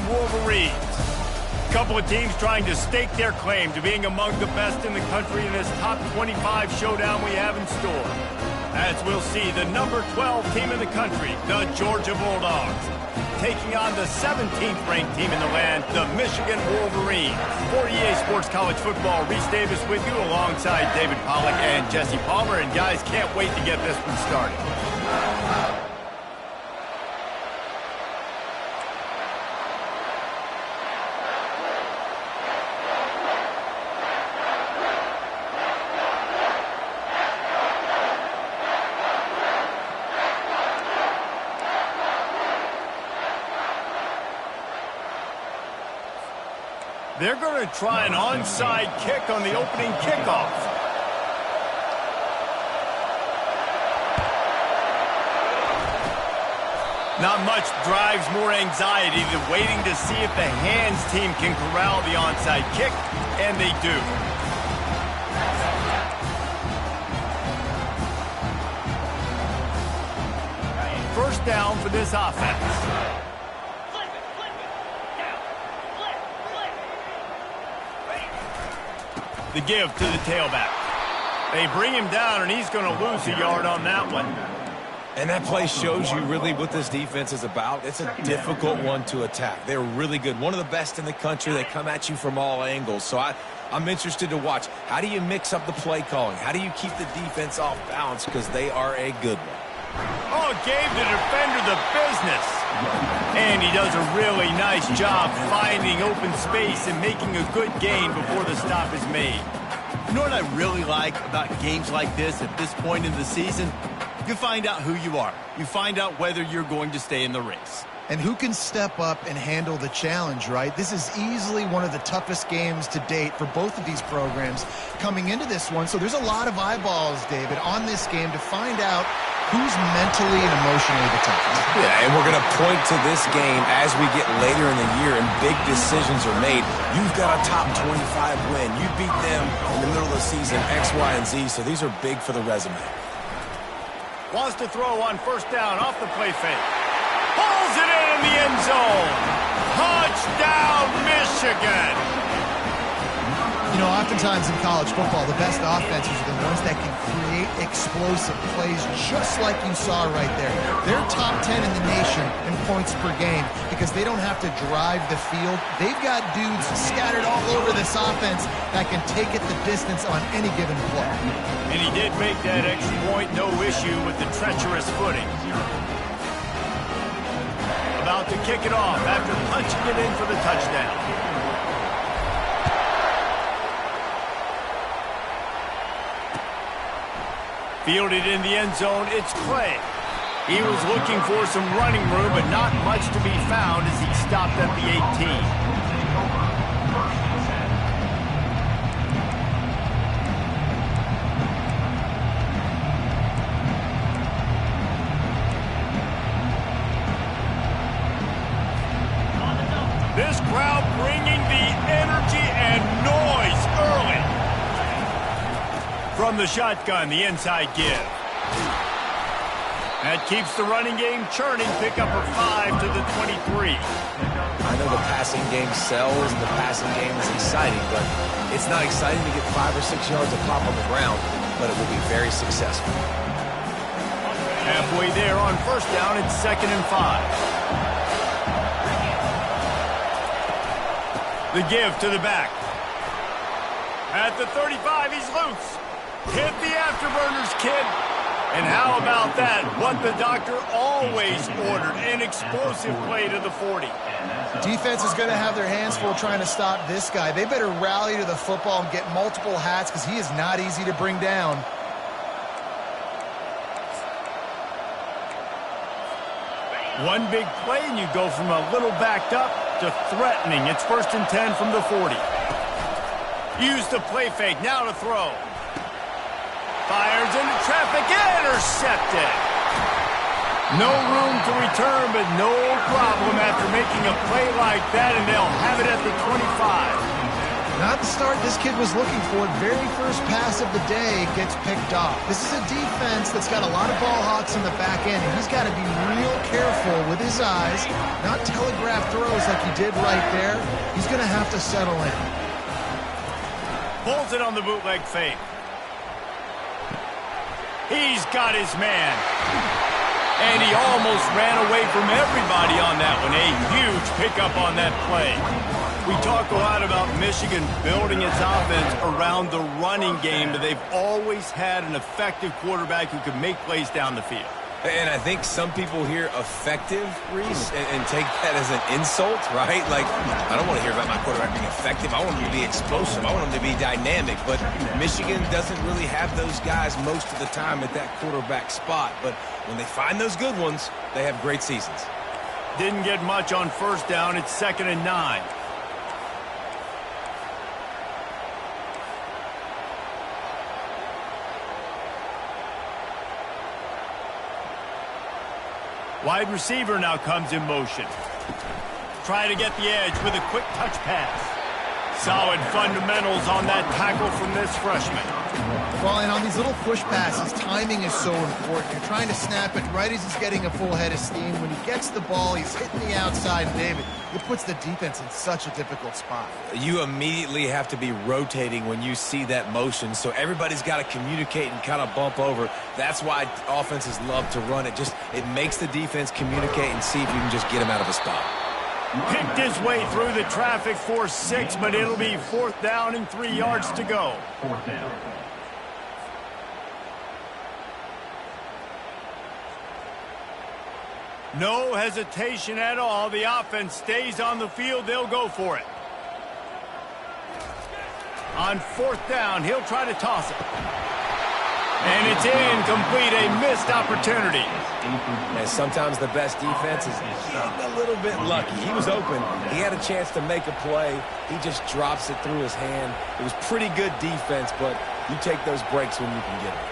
Wolverines. A couple of teams trying to stake their claim to being among the best in the country in this top 25 showdown we have in store. As we'll see, the number 12 team in the country, the Georgia Bulldogs, taking on the 17th ranked team in the land, the Michigan Wolverines. For EA Sports College Football, Reese Davis with you alongside David Pollack and Jesse Palmer. And guys, can't wait to get this one started. They're going to try an onside kick on the opening kickoff. Not much drives more anxiety than waiting to see if the hands team can corral the onside kick, and they do. First down for this offense. The give to the tailback. They bring him down, and he's going to lose a yard on that one. And that play shows you really what this defense is about. It's a difficult one to attack. They're really good. One of the best in the country. They come at you from all angles. So I'm interested to watch. How do you mix up the play calling? How do you keep the defense off balance? Because they are a good one. Oh, gave the defender the business. And he does a really nice job finding open space and making a good gain before the stop is made. You know what I really like about games like this at this point in the season? You find out who you are. You find out whether you're going to stay in the race. And who can step up and handle the challenge, right? This is easily one of the toughest games to date for both of these programs coming into this one. So there's a lot of eyeballs, David, on this game to find out who's mentally and emotionally the toughest. Yeah, and we're going to point to this game as we get later in the year and big decisions are made. You've got a top 25 win. You beat them in the middle of the season, X, Y, and Z, so these are big for the resume. Wants to throw on first down off the play fake. Pulls it in the end zone. Touchdown, Michigan. You know, oftentimes in college football, the best offenses are the ones that can create explosive plays just like you saw right there. They're top 10 in the nation in points per game because they don't have to drive the field. They've got dudes scattered all over this offense that can take it the distance on any given play. And he did make that extra point, no issue with the treacherous footing. About to kick it off after punching it in for the touchdown. Fielded in the end zone, it's Clay. He was looking for some running room, but not much to be found as he stopped at the 18. This crowd bringing the energy and noise early. From the shotgun, the inside give. That keeps the running game churning. Pick up a 5 to the 23. I know the passing game sells and the passing game is exciting, but it's not exciting to get 5 or 6 yards of pop on the ground, but it will be very successful. Halfway there on first down, it's 2nd and 5. The give to the back. At the 35, he's loose. Hit the afterburners, kid. And how about that? What the doctor always ordered, an explosive play to the 40. Defense is going to have their hands full trying to stop this guy. They better rally to the football and get multiple hats because he is not easy to bring down. One big play and you go from a little backed up to threatening. It's 1st and 10 from the 40. Use the play fake, now to throw. Fires into traffic, intercepted. No room to return, but no problem after making a play like that, and they'll have it at the 25. Not the start this kid was looking for. Very first pass of the day gets picked off. This is a defense that's got a lot of ball hawks in the back end, and he's got to be real careful with his eyes, not telegraph throws like he did right there. He's going to have to settle in. Pulls it on the bootleg fake. He's got his man. And he almost ran away from everybody on that one. A huge pickup on that play. We talk a lot about Michigan building its offense around the running game, but they've always had an effective quarterback who can make plays down the field. And I think some people hear effective, Reese, and take that as an insult, right? Like, I don't want to hear about my quarterback being effective. I want him to be explosive. I want him to be dynamic. But Michigan doesn't really have those guys most of the time at that quarterback spot. But when they find those good ones, they have great seasons. Didn't get much on first down. It's 2nd and 9. Wide receiver now comes in motion. Try to get the edge with a quick touch pass. Solid fundamentals on that tackle from this freshman. Well, and on these little push passes, timing is so important. You're trying to snap it right as he's getting a full head of steam. When he gets the ball, he's hitting the outside, David. It puts the defense in such a difficult spot. You immediately have to be rotating when you see that motion, so everybody's got to communicate and kind of bump over. That's why offenses love to run it. It makes the defense communicate and see if you can just get him out of a spot. Picked his way through the traffic for 6, but it'll be 4th down and 3 yards to go. 4th down. No hesitation at all. The offense stays on the field. They'll go for it. On 4th down, he'll try to toss it. And it's incomplete, a missed opportunity. And sometimes the best defense is getting a little bit lucky. He was open. He had a chance to make a play. He just drops it through his hand. It was pretty good defense, but you take those breaks when you can get them.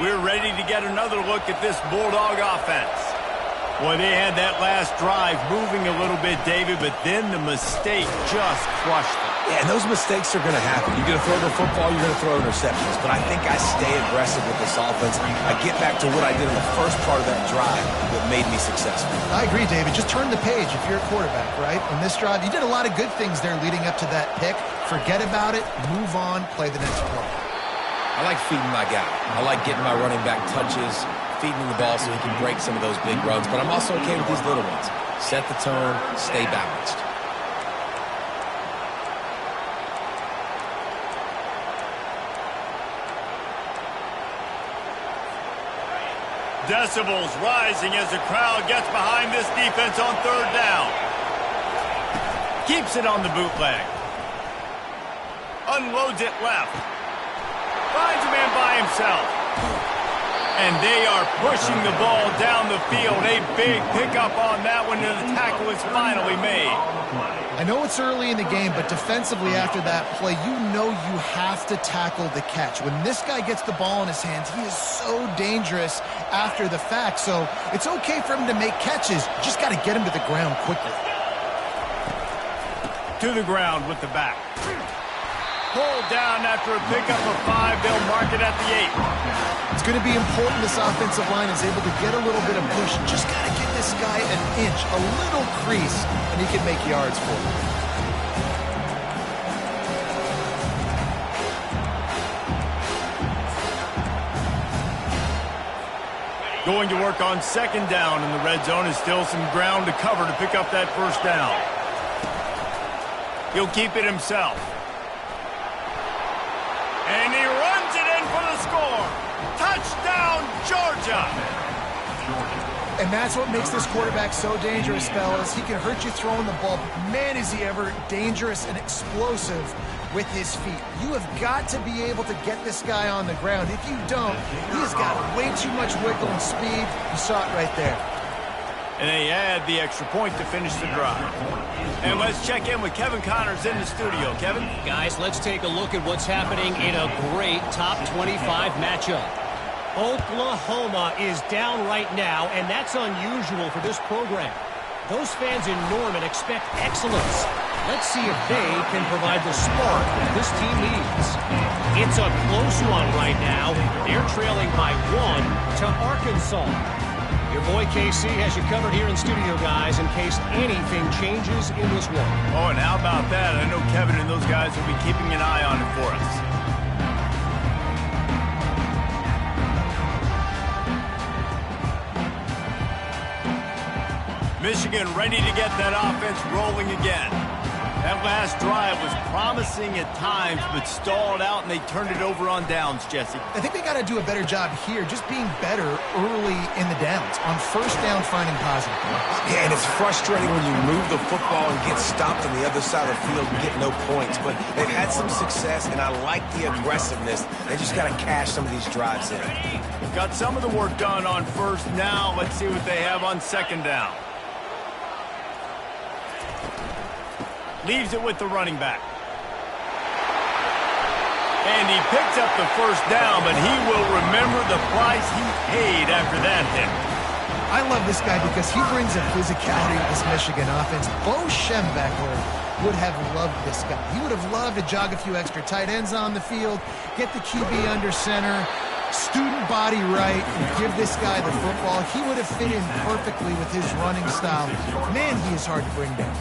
We're ready to get another look at this Bulldog offense. Boy, they had that last drive moving a little bit, David, but then the mistake just crushed them. Yeah, and those mistakes are going to happen. You're going to throw the football, you're going to throw interceptions. But I think I stay aggressive with this offense. I get back to what I did in the first part of that drive that made me successful. I agree, David. Just turn the page if you're a quarterback, right? On this drive, you did a lot of good things there leading up to that pick. Forget about it, move on, play the next play. I like feeding my guy. I like getting my running back touches, feeding him the ball so he can break some of those big runs. But I'm also okay with these little ones. Set the tone, stay balanced. Decibels rising as the crowd gets behind this defense on 3rd down. Keeps it on the bootleg. Unloads it left. Finds a man by himself. And they are pushing the ball down the field. A big pickup on that one, and the tackle is finally made. I know it's early in the game, but defensively after that play, you know you have to tackle the catch. When this guy gets the ball in his hands, he is so dangerous after the fact. So it's okay for him to make catches. You just got to get him to the ground quickly. To the ground with the back. Pulled down after a pickup of 5. They'll mark it at the 8. It's going to be important this offensive line is able to get a little bit of push. Just got to give this guy an inch, a little crease, and he can make yards for him. Going to work on 2nd down in the red zone. Is still some ground to cover to pick up that 1st down. He'll keep it himself. And he runs it in for the score. Touchdown, Georgia. And that's what makes this quarterback so dangerous, fellas. He can hurt you throwing the ball, but man, is he ever dangerous and explosive with his feet. You have got to be able to get this guy on the ground. If you don't, he has got way too much wiggle and speed. You saw it right there. And they add the extra point to finish the drive. And let's check in with Kevin Connors in the studio. Kevin? Guys, let's take a look at what's happening in a great top 25 matchup. Oklahoma is down right now, and that's unusual for this program. Those fans in Norman expect excellence. Let's see if they can provide the spark that this team needs. It's a close one right now. They're trailing by 1 to Arkansas. Your boy KC has you covered here in studio, guys, in case anything changes in this one. Oh, and how about that? I know Kevin and those guys will be keeping an eye on it for us. Michigan ready to get that offense rolling again. That last drive was promising at times, but stalled out, and they turned it over on downs, Jesse. I think they got to do a better job here, just being better early in the downs. On first down, finding positive points. Yeah, and it's frustrating when you move the football and get stopped on the other side of the field and get no points. But they've had some success, and I like the aggressiveness. They just got to cash some of these drives in. Got some of the work done on first. Now let's see what they have on second down. Leaves it with the running back. And he picks up the first down, but he will remember the price he paid after that hit. I love this guy because he brings a physicality to this Michigan offense. Bo Schembechler would have loved this guy. He would have loved to jog a few extra tight ends on the field, get the QB under center, student body right, and give this guy the football. He would have fit in perfectly with his running style. Man, he is hard to bring down.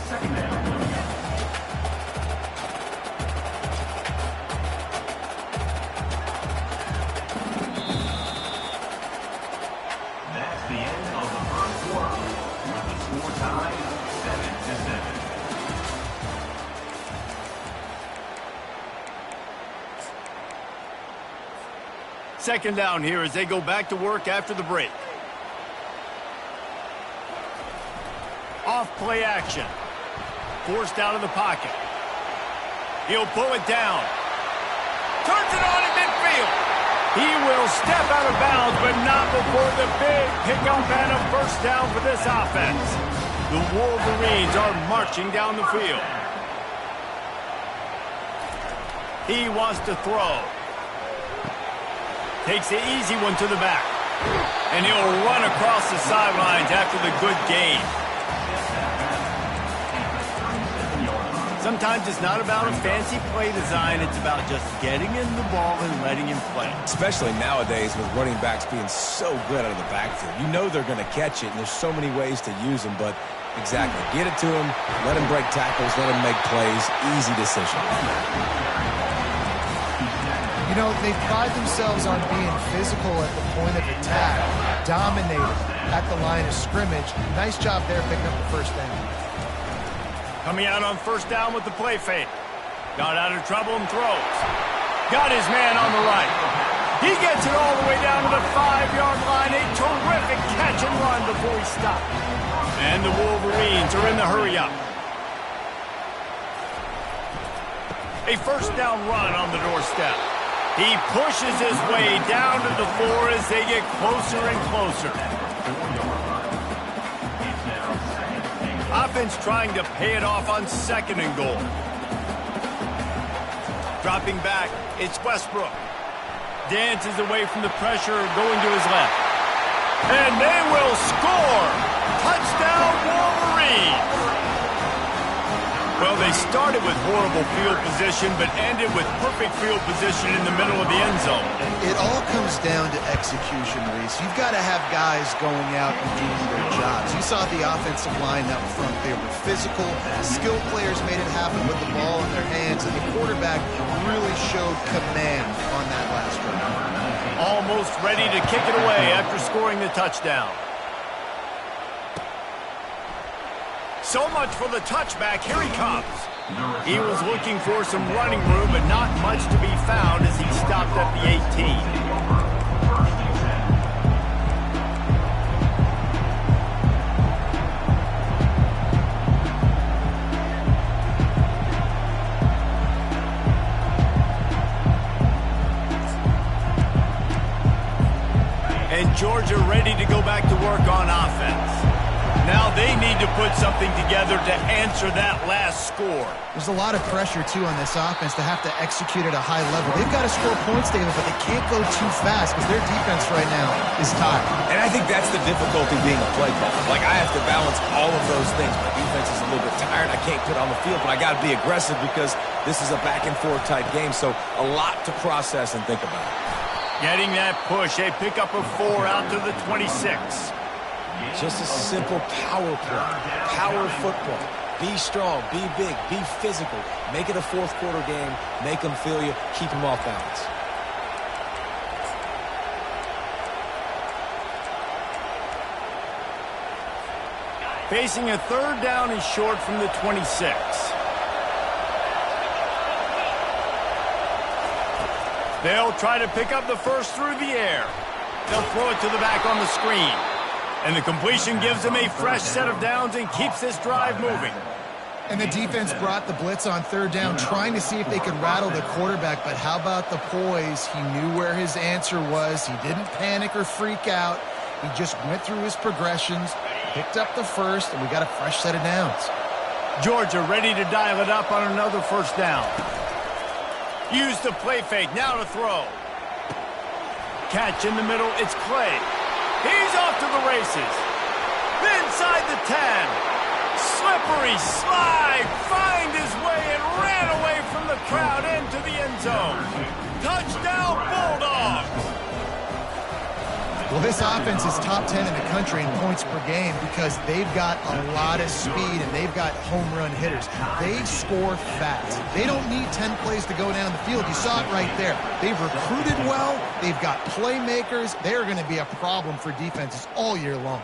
Second down here as they go back to work after the break. Off play action. Forced out of the pocket. He'll pull it down. Turns it on in midfield. He will step out of bounds, but not before the big pickup and a first down for this offense. The Wolverines are marching down the field. He wants to throw. Takes the easy one to the back. And he'll run across the sidelines after the good gain. Sometimes it's not about a fancy play design. It's about just getting him the ball and letting him play. Especially nowadays with running backs being so good out of the backfield. You know they're going to catch it, and there's so many ways to use them. But exactly, get it to him, let him break tackles, let him make plays. Easy decision. You know, they pride themselves on being physical at the point of attack, dominating at the line of scrimmage. Nice job there picking up the first down. Coming out on first down with the play fake. Got out of trouble and throws. Got his man on the right. He gets it all the way down to the 5-yard line. A terrific catch and run before he stopped. And the Wolverines are in the hurry-up. A first down run on the doorstep. He pushes his way down to the floor as they get closer and closer. Offense trying to pay it off on second and goal. Dropping back, it's Westbrook. Dances away from the pressure, going to his left. And they will score! Touchdown, Wolverines! Well, they started with horrible field position, but ended with perfect field position in the middle of the end zone. It all comes down to execution, Reese. You've got to have guys going out and doing their jobs. You saw the offensive line out front. They were physical. Skilled players made it happen with the ball in their hands, and the quarterback really showed command on that last drive. Almost ready to kick it away after scoring the touchdown. So much for the touchback. Here he comes. He was looking for some running room, but not much to be found as he stopped at the 18. And Georgia ready to go back to work on offense. Now they need to put something together to answer that last score. There's a lot of pressure, too, on this offense to have to execute at a high level. They've got to score points, David, but they can't go too fast because their defense right now is tired. And I think that's the difficulty being a play caller. Like, I have to balance all of those things. My defense is a little bit tired. I can't put on the field, but I got to be aggressive because this is a back-and-forth type game, so a lot to process and think about. Getting that push, a pickup of 4 out to the 26. Just a simple power play, power football. Be strong, be big, be physical. Make it a fourth-quarter game. Make them feel you. Keep them off balance. Facing a 3rd down and short from the 26. They'll try to pick up the first through the air. They'll throw it to the back on the screen. And the completion gives them a fresh set of downs and keeps this drive moving. And the defense brought the blitz on 3rd down, trying to see if they could rattle the quarterback. But how about the poise? He knew where his answer was. He didn't panic or freak out. He just went through his progressions, picked up the first, and we got a fresh set of downs. Georgia ready to dial it up on another 1st down. Use the play fake, now to throw. Catch in the middle, it's Clay. He's off to the races. Inside the 10. Slippery slide. Find his way and ran away from the crowd into the end zone. Touchdown, Bulldogs. Well, this offense is top 10 in the country in points per game because they've got a lot of speed and they've got home run hitters. They score fast. They don't need 10 plays to go down the field. You saw it right there. They've recruited well. They've got playmakers. They're going to be a problem for defenses all year long.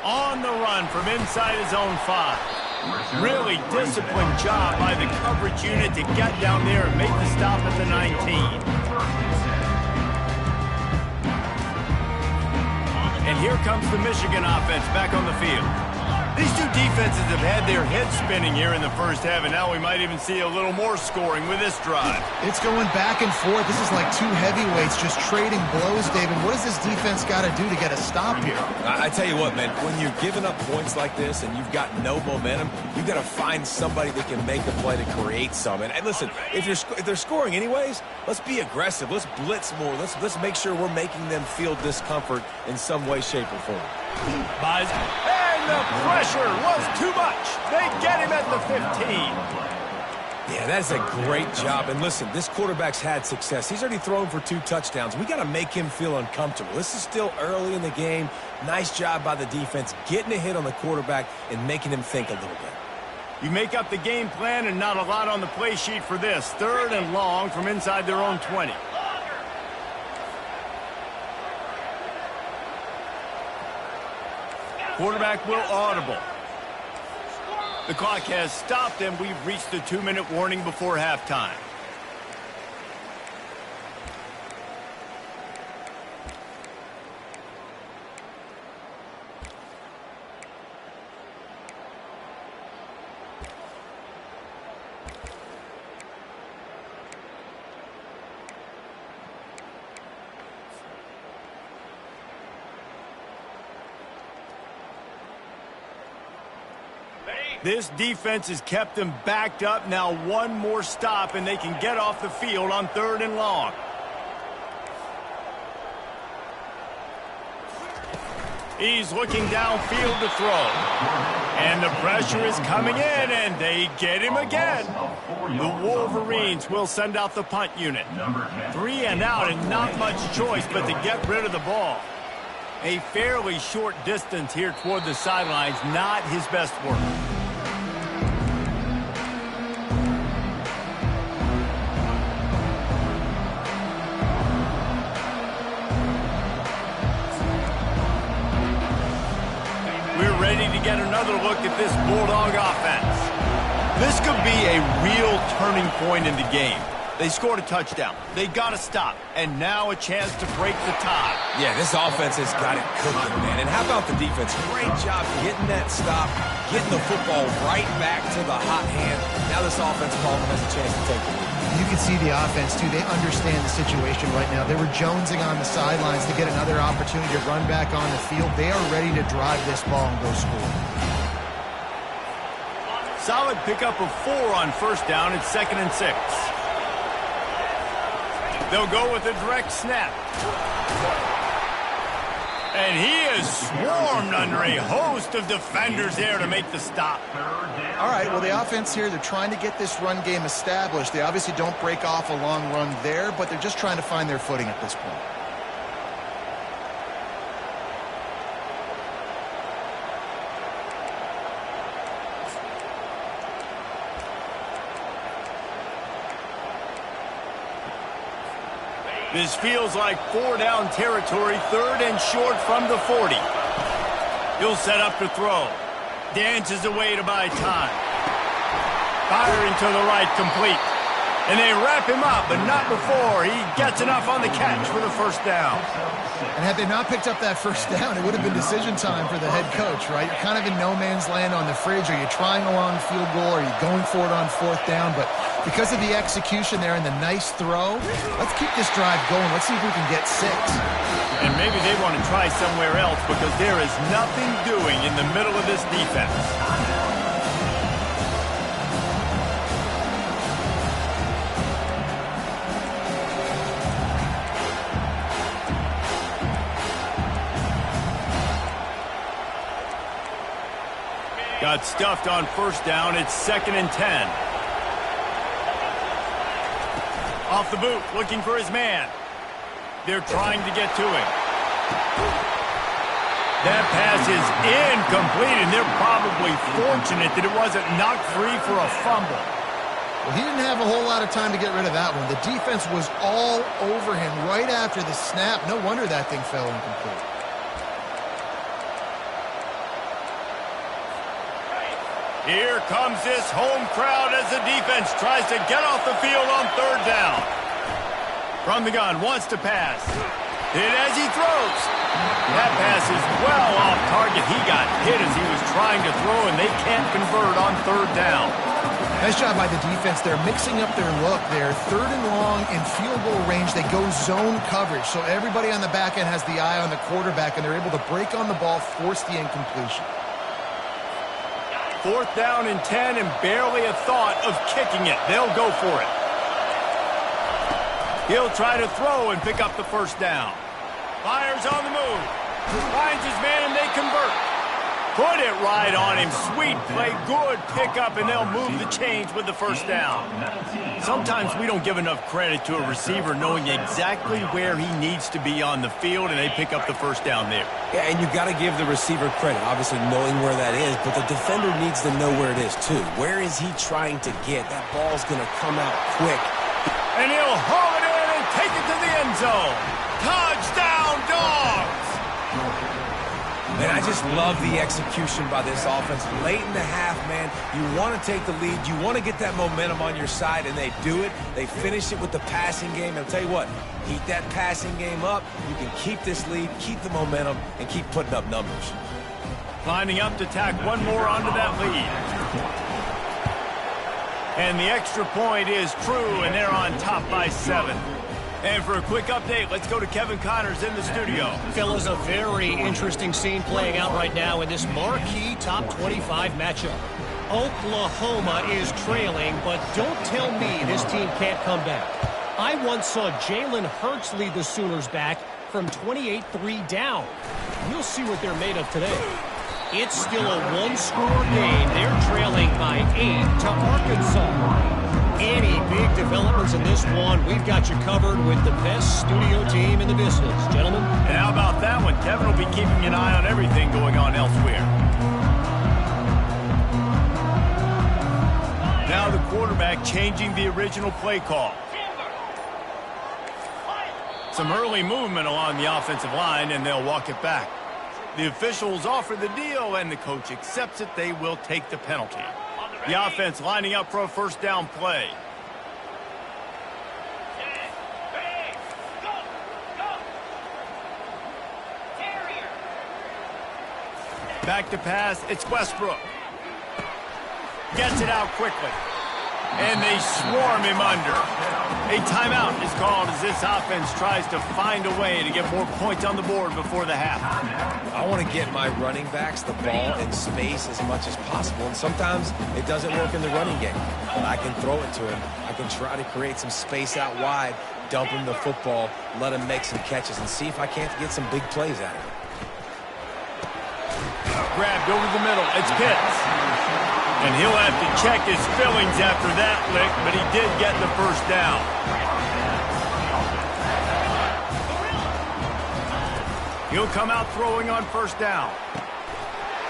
On the run from inside his own 5. Really disciplined job by the coverage unit to get down there and make the stop at the 19. And here comes the Michigan offense back on the field. These two defenses have had their heads spinning here in the first half, and now we might even see a little more scoring with this drive. It's going back and forth. This is like two heavyweights just trading blows, David. What does this defense got to do to get a stop here? I tell you what, man, when you're giving up points like this and you've got no momentum, you've got to find somebody that can make a play to create some. And listen, if they're scoring anyways, let's be aggressive. Let's blitz more. Let's make sure we're making them feel discomfort in some way, shape, or form. And the pressure was too much. They get him at the 15. Yeah, that's a great job. And listen, this quarterback's had success. He's already thrown for 2 touchdowns. We got to make him feel uncomfortable. This is still early in the game. Nice job by the defense, getting a hit on the quarterback and making him think a little bit. You make up the game plan and not a lot on the play sheet for this. 3rd and long from inside their own 20. Quarterback will audible. The clock has stopped, and we've reached the 2-minute warning before halftime. This defense has kept them backed up. Now one more stop, and they can get off the field on 3rd and long. He's looking downfield to throw. And the pressure is coming in, and they get him again. The Wolverines will send out the punt unit. 3 and out, and not much choice but to get rid of the ball. A fairly short distance here toward the sidelines, not his best work. We're ready to get another look at this Bulldog offense. This could be a real turning point in the game. They scored a touchdown. They got to stop. And now a chance to break the tie. Yeah, this offense has got it cooking, man. And how about the defense? Great job getting that stop, getting the football right back to the hot hand. Now this offensive ball has a chance to take the lead. You can see the offense, too. They understand the situation right now. They were jonesing on the sidelines to get another opportunity to run back on the field. They are ready to drive this ball and go score. Solid pickup of 4 on first down. It's 2nd and 6. They'll go with a direct snap. And he is swarmed under a host of defenders there to make the stop. All right, well, the offense here, they're trying to get this run game established. They obviously don't break off a long run there, but they're just trying to find their footing at this point. This feels like 4-down territory, 3rd and short from the 40. He'll set up to throw. Dances away to buy time. Firing to the right, complete. And they wrap him up, but not before he gets enough on the catch for the first down. And had they not picked up that first down, it would have been decision time for the head coach, right? You're kind of in no man's land on the fridge. Are you trying a long field goal? Are you going for it on 4th down? But because of the execution there and the nice throw, let's keep this drive going. Let's see if we can get 6. And maybe they want to try somewhere else because there is nothing doing in the middle of this defense. Got stuffed on first down. It's 2nd and 10. Off the boot, looking for his man. They're trying to get to him. That pass is incomplete, and they're probably fortunate that it wasn't knocked free for a fumble. Well, he didn't have a whole lot of time to get rid of that one. The defense was all over him right after the snap. No wonder that thing fell incomplete. Here comes this home crowd as the defense tries to get off the field on 3rd down. From the gun, wants to pass. Hit as he throws. That pass is well off target. He got hit as he was trying to throw, and they can't convert on 3rd down. Nice job by the defense. They're mixing up their look. They're 3rd and long in field goal range. They go zone coverage, so everybody on the back end has the eye on the quarterback, and they're able to break on the ball, force the incompletion. 4th down and 10, and barely a thought of kicking it. They'll go for it. He'll try to throw and pick up the first down. Fires on the move. Finds his man, and they convert. Put it right on him. Sweet play, good pickup, and they'll move the chains with the first down. Sometimes we don't give enough credit to a receiver knowing exactly where he needs to be on the field, and they pick up the first down there. Yeah, and you got to give the receiver credit, obviously knowing where that is, but the defender needs to know where it is too. Where is he trying to get? That ball's going to come out quick. And he'll haul it in and take it to the end zone. Touchdown, Dogs! Man, I just love the execution by this offense. Late in the half, man, you want to take the lead. You want to get that momentum on your side, and they do it. They finish it with the passing game. And I'll tell you what, heat that passing game up. You can keep this lead, keep the momentum, and keep putting up numbers. Lining up to tack one more onto that lead. And the extra point is true, and they're on top by 7. And for a quick update, let's go to Kevin Connors in the studio. Fellas, a very interesting scene playing out right now in this marquee top 25 matchup. Oklahoma is trailing, but don't tell me this team can't come back. I once saw Jalen Hurts lead the Sooners back from 28-3 down. We'll see what they're made of today. It's still a one-score game. They're trailing by 8 to Arkansas. Any big developments in this one, we've got you covered with the best studio team in the business, gentlemen. And how about that one? Kevin will be keeping an eye on everything going on elsewhere. Now the quarterback changing the original play call. Some early movement along the offensive line, and they'll walk it back. The officials offer the deal, and the coach accepts it. They will take the penalty. The offense lining up for a first down play. Back to pass, it's Westbrook. Gets it out quickly. And they swarm him under. A timeout is called as this offense tries to find a way to get more points on the board before the half. I want to get my running backs the ball in space as much as possible, and sometimes it doesn't work in the running game. But I can throw it to him. I can try to create some space out wide, dump him the football, let him make some catches, and see if I can't get some big plays out of him. Grabbed over the middle. It's Pitts. And he'll have to check his feelings after that lick, but he did get the first down. He'll come out throwing on first down.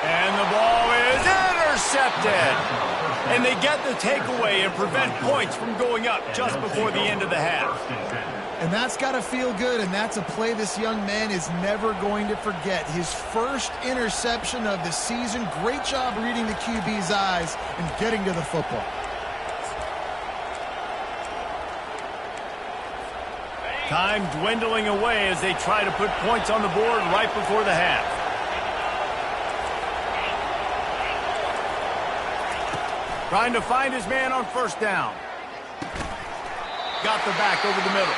And the ball is intercepted. And they get the takeaway and prevent points from going up just before the end of the half. And that's got to feel good, and that's a play this young man is never going to forget. His first interception of the season. Great job reading the QB's eyes and getting to the football. Time dwindling away as they try to put points on the board right before the half. Trying to find his man on first down. Got the back over the middle.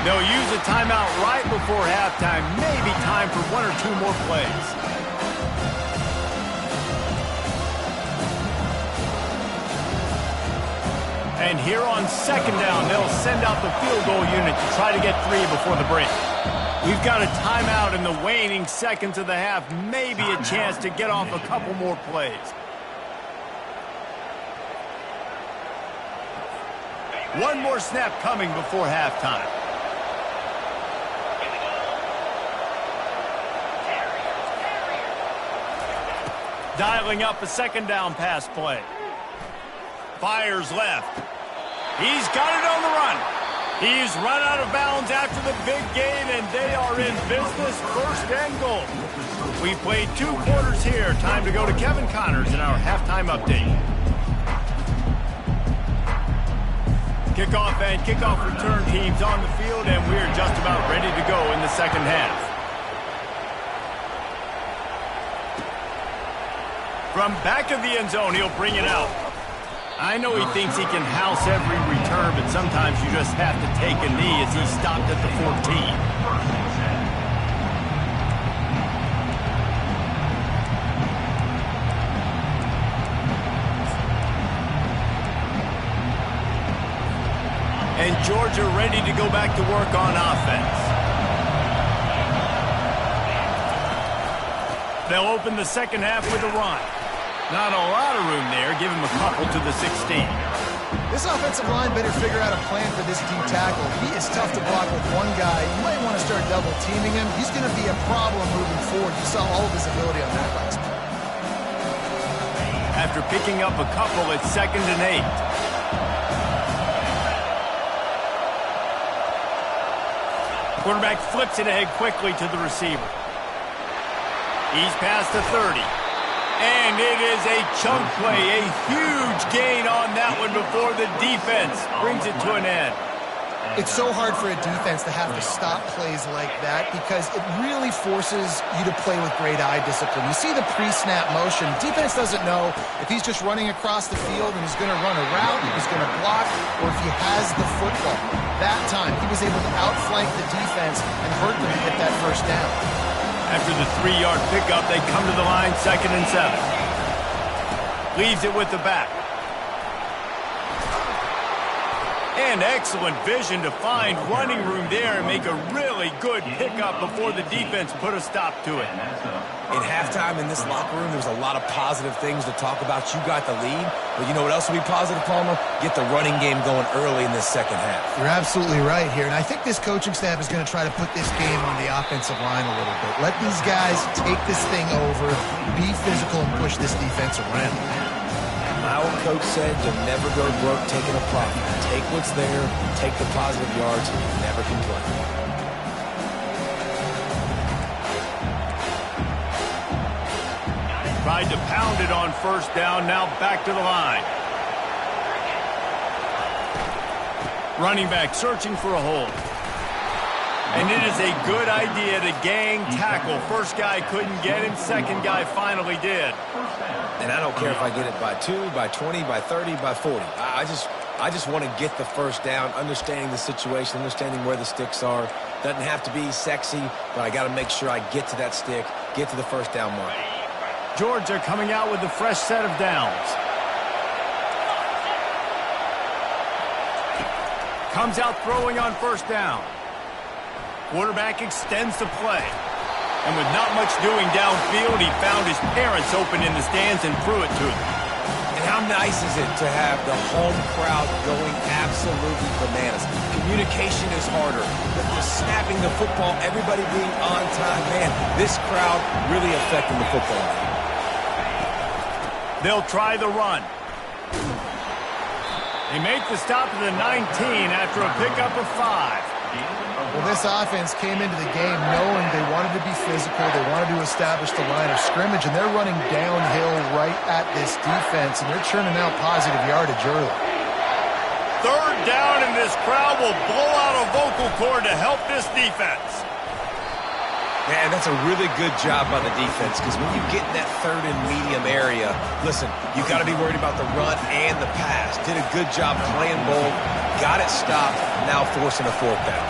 They'll use a timeout right before halftime. Maybe time for one or two more plays. And here on second down, they'll send out the field goal unit to try to get 3 before the break. We've got a timeout in the waning seconds of the half. Maybe a chance to get off a couple more plays. One more snap coming before halftime. Dialing up a second down pass play. Fires left. He's got it on the run. He's run out of bounds after the big game, and they are in business, first and goal. We played 2 quarters here. Time to go to Kevin Connors in our halftime update. Kickoff and kickoff return teams on the field, and we're just about ready to go in the second half. From back of the end zone, he'll bring it out. I know he thinks he can house every return, but sometimes you just have to take a knee as he stopped at the 14. And Georgia ready to go back to work on offense. They'll open the second half with a run. Not a lot of room there. Give him a couple to the 16. This offensive line better figure out a plan for this D tackle. He is tough to block with one guy. You might want to start double teaming him. He's going to be a problem moving forward. You saw all of his ability on that last play. After picking up a couple, it's 2nd and 8. Quarterback flips it ahead quickly to the receiver. He's past the 30. And it is a chunk play, a huge gain on that one before the defense brings it to an end. It's so hard for a defense to have to stop plays like that because it really forces you to play with great eye discipline. You see the pre-snap motion. Defense doesn't know if he's just running across the field and he's going to run a route, if he's going to block, or if he has the football. That time, he was able to outflank the defense and hurt them to get that first down. After the 3-yard pickup, they come to the line, 2nd and 7. Leaves it with the back. And excellent vision to find running room there and make a really good pickup before the defense put a stop to it. In halftime in this locker room, there's a lot of positive things to talk about. You got the lead, but you know what else will be positive, Palmer? Get the running game going early in this second half. You're absolutely right here, and I think this coaching staff is going to try to put this game on the offensive line a little bit. Let these guys take this thing over, be physical, and push this defense around. My old coach said you'll never go broke taking a profit. Take what's there, take the positive yards, and you never complain. Tried to pound it on first down, now back to the line. Running back searching for a hole. And it is a good idea to gang tackle. First guy couldn't get him, second guy finally did. And I don't care if I get it by 2, by 20, by 30, by 40. I just want to get the first down, understanding the situation, understanding where the sticks are. Doesn't have to be sexy, but I got to make sure I get to that stick, get to the first down mark. Georgia coming out with a fresh set of downs. Comes out throwing on first down. Quarterback extends the play. And with not much doing downfield, he found his parents open in the stands and threw it to them. And how nice is it to have the home crowd going absolutely bananas? Communication is harder. The snapping the football, everybody being on time. Man, this crowd really affecting the football game. They'll try the run. They make the stop at the 19 after a pickup of 5. Well, this offense came into the game knowing they wanted to be physical, they wanted to establish the line of scrimmage, and they're running downhill right at this defense, and they're churning out positive yardage early. Third down, and this crowd will blow out a vocal cord to help this defense. Man, that's a really good job by the defense, because when you get in that third and medium area, listen, you got to be worried about the run and the pass. Did a good job playing both, got it stopped, now forcing a fourth down.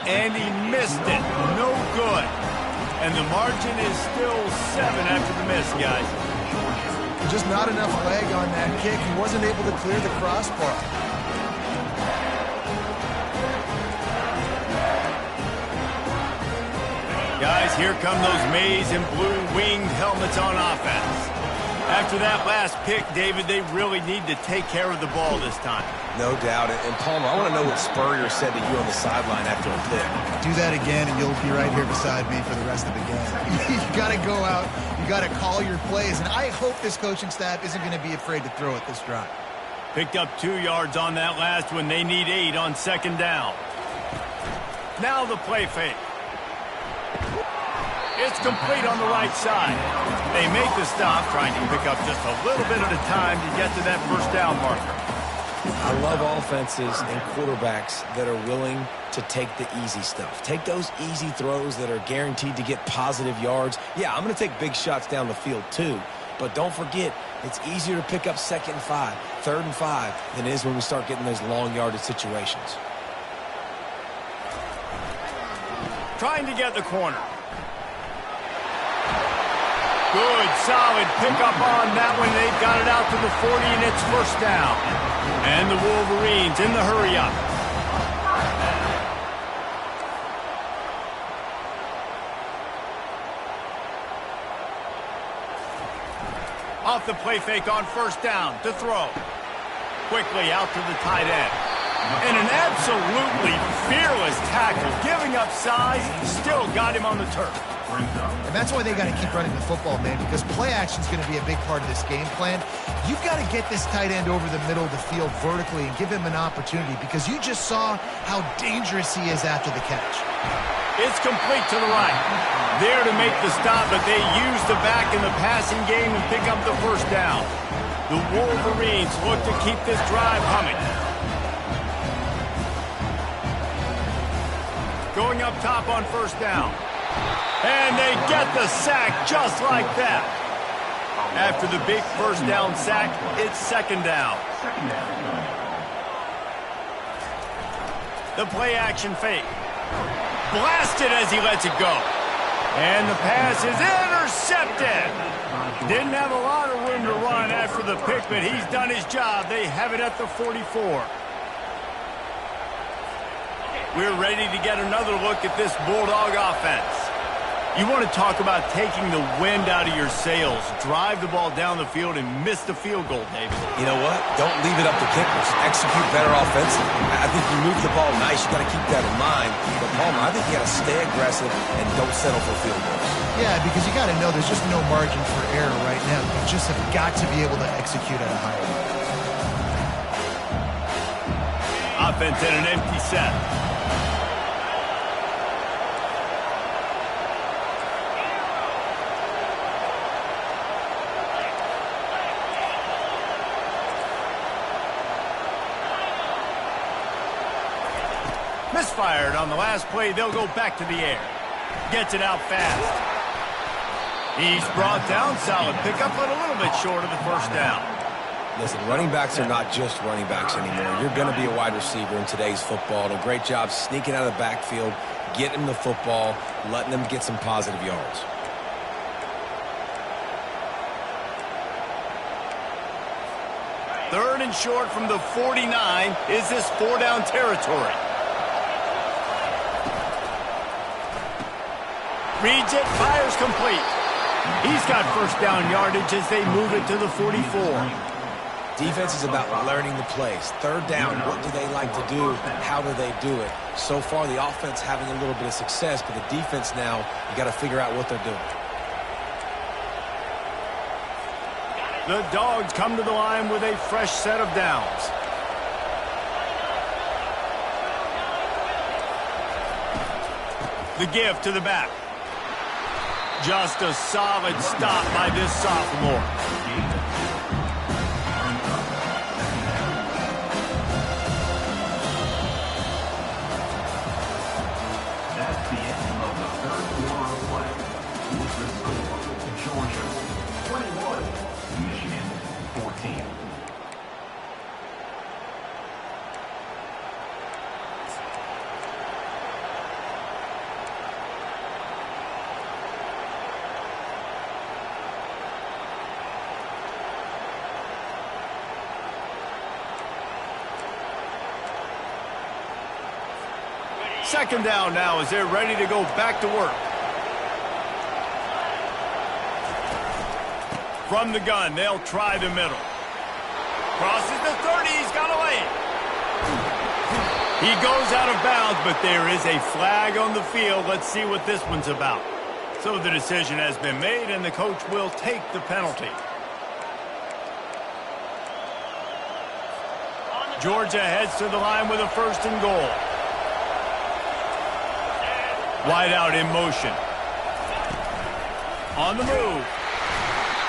And he missed it. No good. And the margin is still 7 after the miss, guys. Just not enough leg on that kick. He wasn't able to clear the crossbar. Guys, here come those maize and blue winged helmets on offense. After that last pick, David, they really need to take care of the ball this time. No doubt. And Palmer, I want to know what Spurrier said to you on the sideline after a pick. Do that again, and you'll be right here beside me for the rest of the game. You got to go out. You got to call your plays. And I hope this coaching staff isn't going to be afraid to throw it this drive. Picked up 2 yards on that last one. They need 8 on second down. Now the play fake. It's complete on the right side. They make the stop, trying to pick up just a little bit at a time to get to that first down marker. I love offenses and quarterbacks that are willing to take the easy stuff. Take those easy throws that are guaranteed to get positive yards. Yeah, I'm going to take big shots down the field too. But don't forget, it's easier to pick up 2nd and 5, 3rd and 5 than it is when we start getting those long yardage situations. Trying to get the corner. Good, solid pickup on that one. They've got it out to the 40, and it's first down. And the Wolverines in the hurry-up. Off the play fake on first down to throw. Quickly out to the tight end. And an absolutely fearless tackle, giving up size, still got him on the turf. And that's why they got to keep running the football, man, because play action is going to be a big part of this game plan. You've got to get this tight end over the middle of the field vertically and give him an opportunity, because you just saw how dangerous he is after the catch. It's complete to the right. There to make the stop, but they use the back in the passing game and pick up the first down. The Wolverines look to keep this drive humming. Going up top on first down. And they get the sack just like that. After the big first down sack, it's second down. The play action fake. Blasted as he lets it go. And the pass is intercepted. Didn't have a lot of room to run after the pick, but he's done his job. They have it at the 44. We're ready to get another look at this Bulldog offense. You want to talk about taking the wind out of your sails. Drive the ball down the field and miss the field goal, David. You know what? Don't leave it up to kickers. Execute better offensively. I think you move the ball nice. You got to keep that in mind. But Palmer, I think you got to stay aggressive and don't settle for field goals. Yeah, because you got to know there's just no margin for error right now. You just have got to be able to execute at a high level. Offense in an empty set. Misfired on the last play. They'll go back to the air. Gets it out fast. He's brought down. Solid pickup, but a little bit short of the first down. Listen, running backs are not just running backs anymore. You're going to be a wide receiver in today's football. And a great job sneaking out of the backfield, getting the football, letting them get some positive yards. Third and short from the 49. Is this 4-down territory? Reads it, fires complete. He's got first down yardage as they move it to the 44. Defense is about learning the plays. Third down, what do they like to do? How do they do it? So far, the offense having a little bit of success, but the defense now, you got to figure out what they're doing. The Dogs come to the line with a fresh set of downs. The give to the back. Just a solid stop by this sophomore. That's the end of the third quarter of play. With the score, Georgia 21, Michigan 14. Second down now as they're ready to go back to work. From the gun, they'll try the middle. Crosses the 30, he's got away. He goes out of bounds, but there is a flag on the field. Let's see what this one's about. So the decision has been made, and the coach will take the penalty. Georgia heads to the line with a first and goal. Wide out in motion. On the move.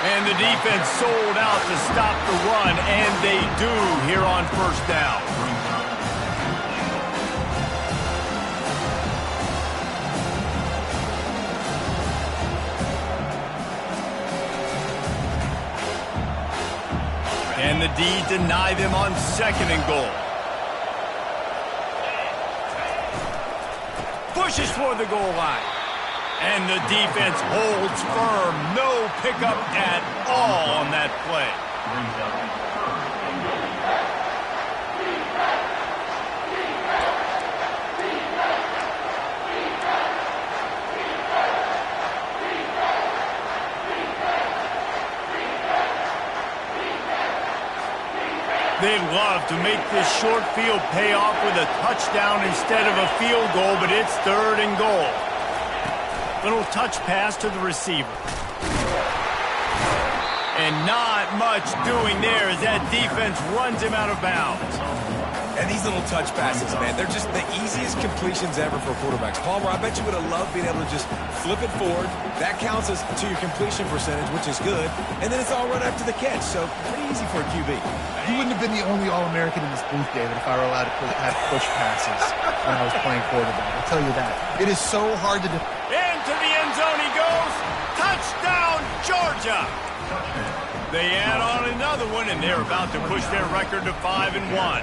And the defense sold out to stop the run, and they do here on first down. And the D deny them on second and goal. Pushes for the goal line. And the defense holds firm. No pickup at all on that play. They'd love to make this short field pay off with a touchdown instead of a field goal, but it's third and goal. Little touch pass to the receiver. And not much doing there as that defense runs him out of bounds. And these little touch passes, man, they're just the easiest completions ever for quarterbacks. Palmer, I bet you would have loved being able to just flip it forward. That counts as to your completion percentage, which is good. And then it's all run after the catch, so pretty easy for a QB. You wouldn't have been the only All-American in this booth, David, if I were allowed to have push passes when I was playing quarterback. I'll tell you that. It is so hard to do. Into the end zone he goes. Touchdown, Georgia. They add on another one, and they're about to push their record to 5-1.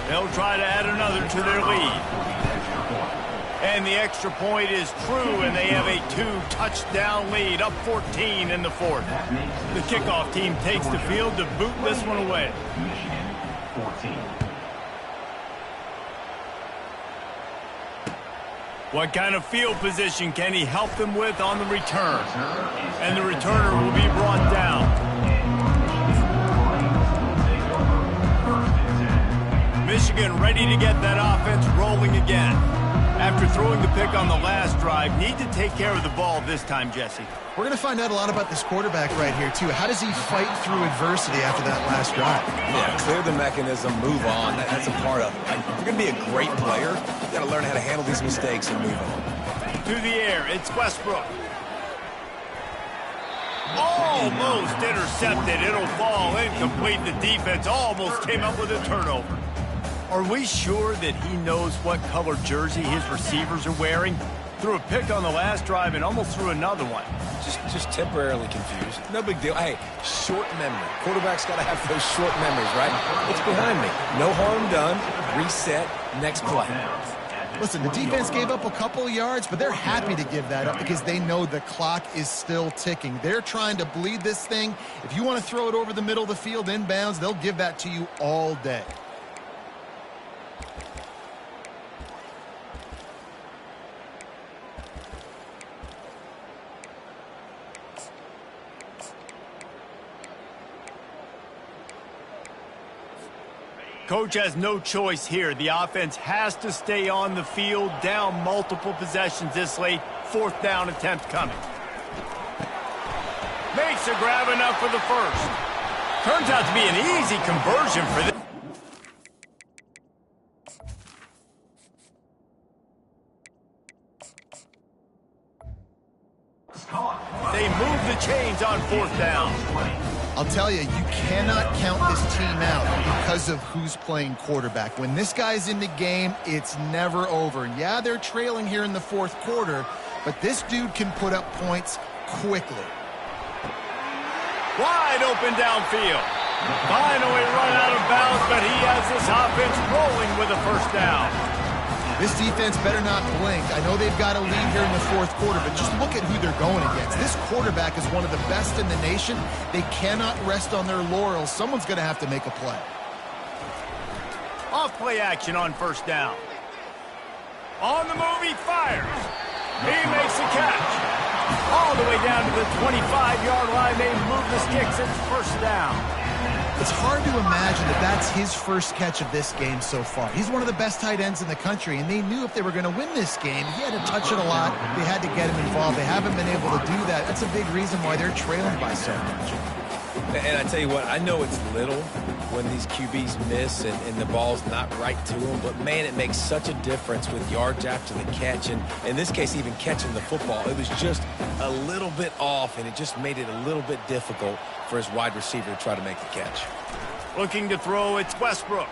They'll try to add another to their lead. And the extra point is true, and they have a 2-touchdown lead, up 14 in the fourth. The kickoff team takes the field to boot this one away. Michigan 14. What kind of field position can he help them with on the return? And the returner will be brought down. Michigan ready to get that offense rolling again. After throwing the pick on the last drive, need to take care of the ball this time, Jesse. We're going to find out a lot about this quarterback right here, too. How does he fight through adversity after that last drive? Yeah, clear the mechanism, move on. That's a part of it. If you're going to be a great player, you got to learn how to handle these mistakes and move on. To the air, it's Westbrook. Almost intercepted. It'll fall incomplete. The defense almost came up with a turnover. Are we sure that he knows what color jersey his receivers are wearing? Threw a pick on the last drive and almost threw another one. Just temporarily confused. No big deal. Hey, short memory. Quarterback's got to have those short memories, right? It's behind me. No harm done. Reset. Next play. Listen, the defense gave up a couple of yards, but they're happy to give that up because they know the clock is still ticking. They're trying to bleed this thing. If you want to throw it over the middle of the field inbounds, they'll give that to you all day. Coach has no choice here. The offense has to stay on the field, down multiple possessions this late. 4th down attempt coming. Makes a grab enough for the first. Turns out to be an easy conversion for this. They move the chains on 4th down. I'll tell you, you cannot count this team out because of who's playing quarterback. When this guy's in the game, it's never over. Yeah, they're trailing here in the 4th quarter, but this dude can put up points quickly. Wide open downfield. Finally run out of bounds, but he has this offense rolling with a 1st down. This defense better not blink. I know they've got a lead here in the 4th quarter, but just look at who they're going against. This quarterback is one of the best in the nation. They cannot rest on their laurels. Someone's going to have to make a play. Off play action on 1st down. On the move, he fires. He makes the catch. All the way down to the 25-yard line. They move the sticks. It's 1st down. It's hard to imagine that that's his first catch of this game so far. He's one of the best tight ends in the country, and they knew if they were going to win this game, he had to touch it a lot. They had to get him involved. They haven't been able to do that. That's a big reason why they're trailing by so much. And I tell you what, I know it's little when these QBs miss and the ball's not right to them, but man, it makes such a difference with yards after the catch, and in this case, even catching the football. It was just a little bit off, and it just made it a little bit difficult for his wide receiver to try to make the catch. Looking to throw, it's Westbrook.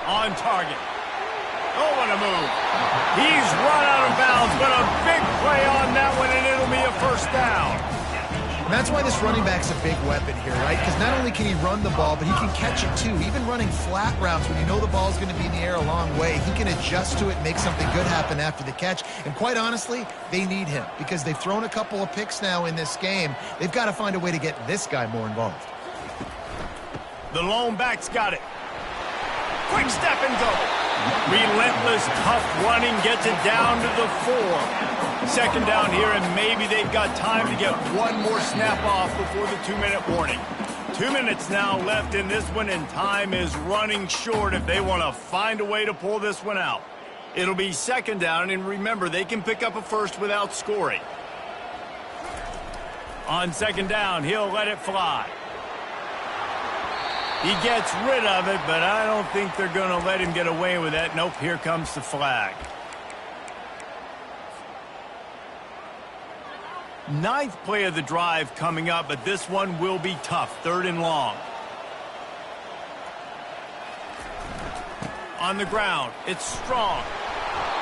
On target. Oh, what a move. He's run out of bounds, but a big play on that one, and it'll be a 1st down. And that's why this running back's a big weapon here, right? Because not only can he run the ball, but he can catch it too. Even running flat routes when you know the ball's going to be in the air a long way, he can adjust to it and make something good happen after the catch. And quite honestly, they need him because they've thrown a couple of picks now in this game. They've got to find a way to get this guy more involved. The lone back's got it. Quick step and go. Relentless, tough running gets it down to the 4. 2nd down here, and maybe they've got time to get one more snap off before the 2-minute warning. 2 minutes now left in this one, and time is running short if they want to find a way to pull this one out. It'll be 2nd down, and remember, they can pick up a first without scoring. On 2nd down, he'll let it fly. He gets rid of it, but I don't think they're going to let him get away with that. Nope, here comes the flag. 9th play of the drive coming up, but this one will be tough. 3rd and long. On the ground, it's Strong.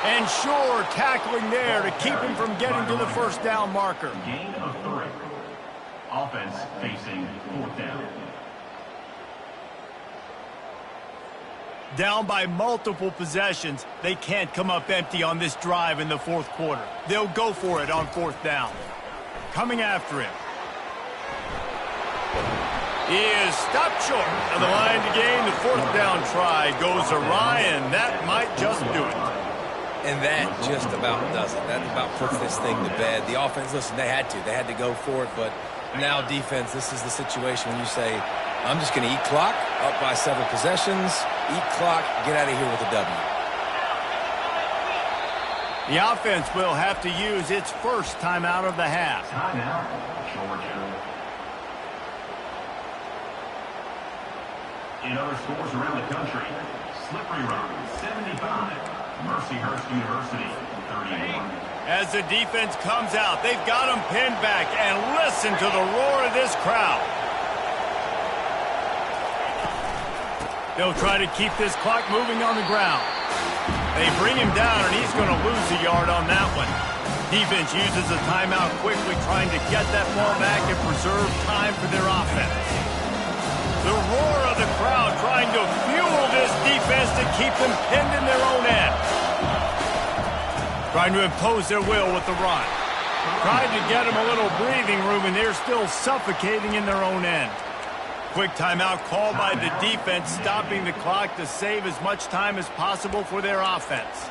And Shore tackling there to keep him from getting to the 1st down marker. Gain of 3. Offense facing 4th down. Down by multiple possessions, they can't come up empty on this drive in the 4th quarter. They'll go for it on 4th down. Coming after him. He is stopped short of the line to gain. The 4th down try goes awry, and that might just do it. And that just about does it. That about puts this thing to bed. The offense, listen, they had to go for it, but now defense, this is the situation when you say, I'm just going to eat clock, up by several possessions, eat clock, get out of here with a W. The offense will have to use its first timeout of the half. Timeout, Georgia. In other scores around the country, Slippery Rock, 75. Mercyhurst University, 31. As the defense comes out, they've got them pinned back, and listen to the roar of this crowd. They'll try to keep this clock moving on the ground. They bring him down, and he's going to lose a yard on that one. Defense uses a timeout quickly, trying to get that ball back and preserve time for their offense. The roar of the crowd trying to fuel this defense to keep them pinned in their own end. Trying to impose their will with the run. Tried to get them a little breathing room, and they're still suffocating in their own end. Quick timeout called by the defense, stopping the clock to save as much time as possible for their offense.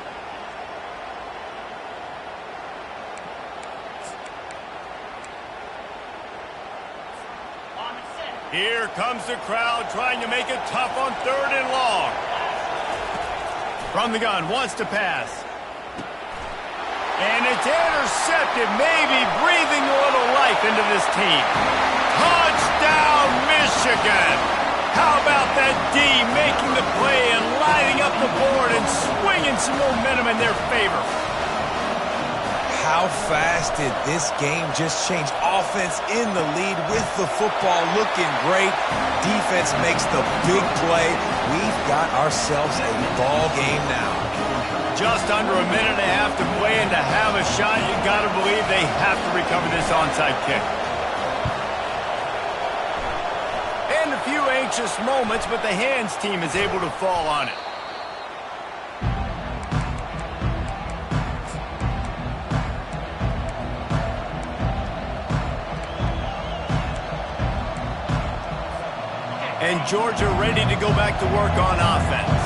Here comes the crowd trying to make it tough on 3rd and long. From the gun, wants to pass. And it's intercepted, maybe breathing a little life into this team. Touchdown, Michigan! How about that D making the play and lining up the board and swinging some momentum in their favor? How fast did this game just change? Offense in the lead with the football looking great. Defense makes the big play. We've got ourselves a ball game now. Just under a minute and a half to play, and to have a shot, you got to believe they have to recover this onside kick. And a few anxious moments, but the hands team is able to fall on it. And Georgia ready to go back to work on offense.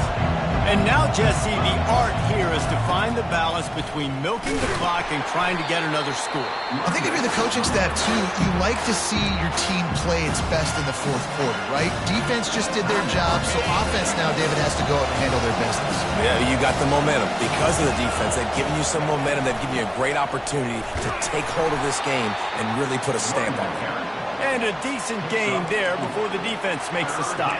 And now, Jesse, the art here is to find the balance between milking the clock and trying to get another score. I think if you're the coaching staff, too, you like to see your team play its best in the 4th quarter, right? Defense just did their job, so offense now, David, has to go out and handle their business. Yeah, you got the momentum. Because of the defense, they've given you some momentum. They've given you a great opportunity to take hold of this game and really put a stamp on it. And a decent gain there before the defense makes the stop.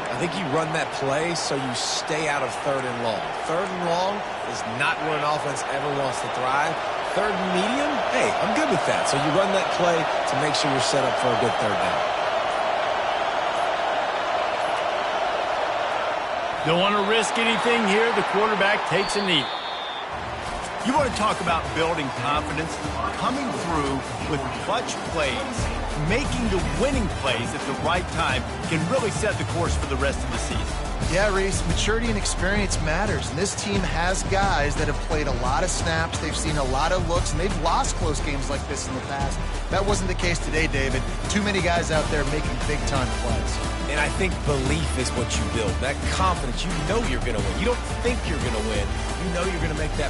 I think you run that play so you stay out of 3rd and long. 3rd and long is not where an offense ever wants to thrive. 3rd and medium, hey, I'm good with that. So you run that play to make sure you're set up for a good 3rd down. Don't want to risk anything here. The quarterback takes a knee. You want to talk about building confidence? Coming through with clutch plays, making the winning plays at the right time can really set the course for the rest of the season. Yeah, Reese, maturity and experience matters. And this team has guys that have played a lot of snaps. They've seen a lot of looks, and they've lost close games like this in the past. That wasn't the case today, David. Too many guys out there making big-time plays. And I think belief is what you build. That confidence, you know you're going to win. You don't think you're going to win. You know you're going to make that